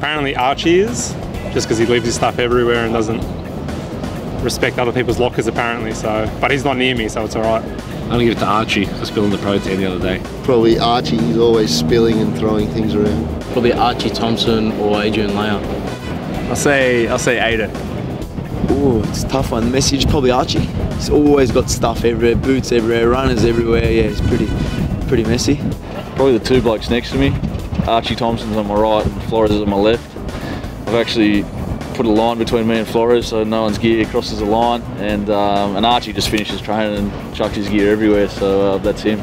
Apparently Archie is, just because he leaves his stuff everywhere and doesn't respect other people's lockers apparently, so, but he's not near me, so it's alright. I'm gonna give it to Archie for spilling the protein the other day. Probably Archie, he's always spilling and throwing things around. Probably Archie Thompson or Adrian Layer. I'll say Ada. Ooh, it's a tough one. The message probably Archie. He's always got stuff everywhere, boots everywhere, runners everywhere. Yeah, he's pretty messy. Probably the two blokes next to me. Archie Thompson's on my right and Flores is on my left. I've actually put a line between me and Flores so no one's gear crosses the line, and Archie just finishes training and chucks his gear everywhere, so that's him.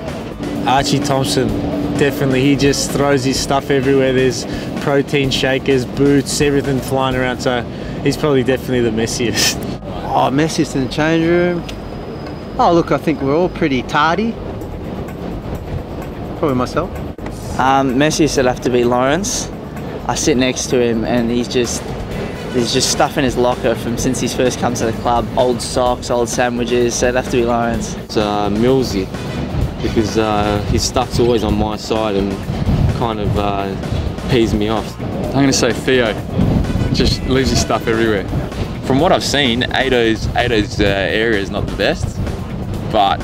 Archie Thompson, definitely. He just throws his stuff everywhere. There's protein shakers, boots, everything flying around, so he's probably definitely the messiest. Oh, messiest in the change room. Oh, look, I think we're all pretty tardy. Probably myself. Messiest will have to be Lawrence. I sit next to him and there's just stuff in his locker from since he's first come to the club. Old socks, old sandwiches, so it'll have to be Lawrence. It's Millsy, because his stuff's always on my side and kind of pees me off. I'm going to say Theo. Just leaves his stuff everywhere. From what I've seen, Ado's area is not the best, but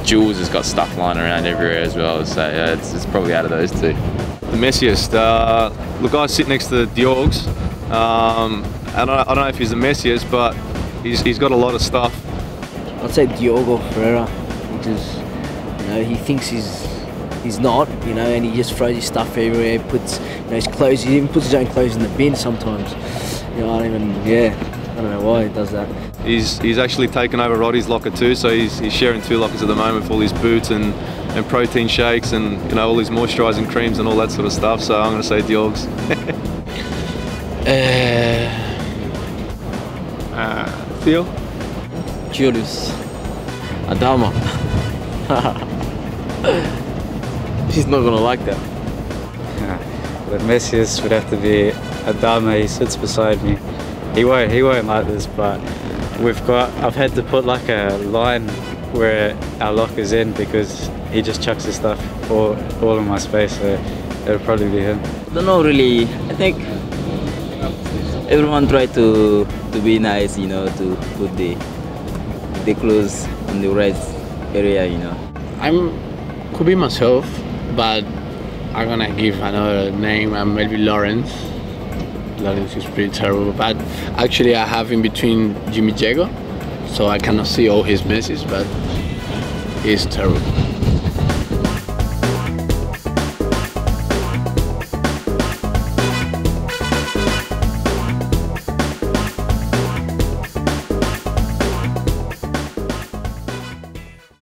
Jules has got stuff lying around everywhere as well, so yeah, it's probably out of those two. The messiest, look, I sit next to Diogs, and I don't know if he's the messiest, but he's got a lot of stuff. I'd say Diogo Ferreira, because he thinks he's not, and he just throws his stuff everywhere, puts his clothes, he even puts his own clothes in the bin sometimes. I don't know why he does that. He's actually taken over Roddy's locker too, so he's sharing two lockers at the moment for all his boots and protein shakes and all his moisturising creams and all that sort of stuff. So I'm going to say Diogs. Theo? Julius. Adama. He's not going to like that. The messiest would have to be Adama. He sits beside me. He won't like this, but I've had to put like a line where our locker's in because he just chucks his stuff all in my space, so it'll probably be him. I don't know really. I think everyone try to be nice, to put the clothes in the right area, Could be myself, but I'm gonna give another name, maybe Lawrence. Lawrence is pretty terrible, but actually I have in between Jimmy Jago, so I cannot see all his messes, but he's terrible.